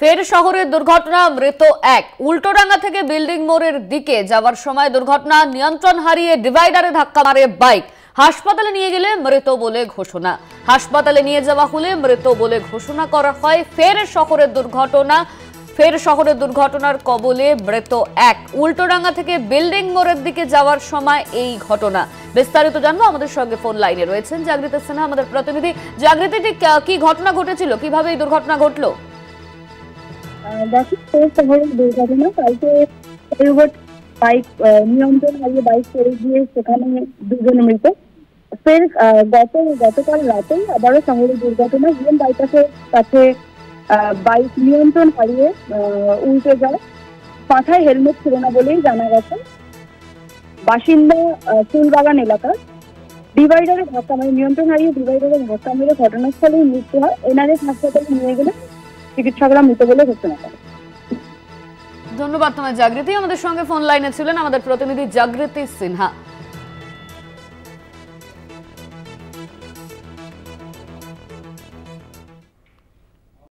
ফের শহরের দুর্ঘটনা, মৃত এক। উল্টোডাঙ্গা থেকে বিল্ডিং মোড়ের দিকে যাওয়ার সময় দুর্ঘটনা, নিয়ন্ত্রণ হারিয়ে ডিভাইডারে ধাক্কা মারে বাইক। হাসপাতালে নিয়ে গেলে মৃত বলে ঘোষণা। হাসপাতালে নিয়ে যাওয়া হলে মৃত বলে ঘোষণা করা হয়। ফের শহরের দুর্ঘটনার কবলে মৃত এক। উল্টোডাঙ্গা থেকে বিল্ডিং মোড়ের দিকে যাওয়ার সময় এই ঘটনা। বিস্তারিত জানবো, আমাদের সঙ্গে ফোন লাইনে রয়েছেন জাগৃতি সিনহা, আমাদের প্রতিনিধি। জাগৃতি, কি ঘটনা ঘটেছিল, কিভাবে এই দুর্ঘটনা ঘটলো? শহরের দুর্ঘটনা, কালকে বাইক নিয়ন্ত্রণ হারিয়ে বাইক পড়ে গিয়ে সেখানে দুজন মৃত। ফের গতকাল রাতেই আবারও শহরের দুর্ঘটনা, জিএম বাইপাসের কাছে বাইক নিয়ন্ত্রণ হারিয়ে উল্টে যায়। মাথায় হেলমেট ছিল না বলেই জানা গেছে। বাসিন্দা ফুলবাগান এলাকার ডিভাইডারে ধাক্কা মেরে, নিয়ন্ত্রণ হারিয়ে ডিভাইডারে ধাক্কা মেরে ঘটনাস্থলেই মৃত্যু হয়। এনআরএস হাসপাতালে নিয়ে গেলে চিকিৎসকরা মৃত বলে ঘোষণা করে। ধন্যবাদ তোমায় জাগৃতি। আমাদের সঙ্গে ফোন লাইনে ছিলেন আমাদের প্রতিনিধি জাগৃতি সিনহা।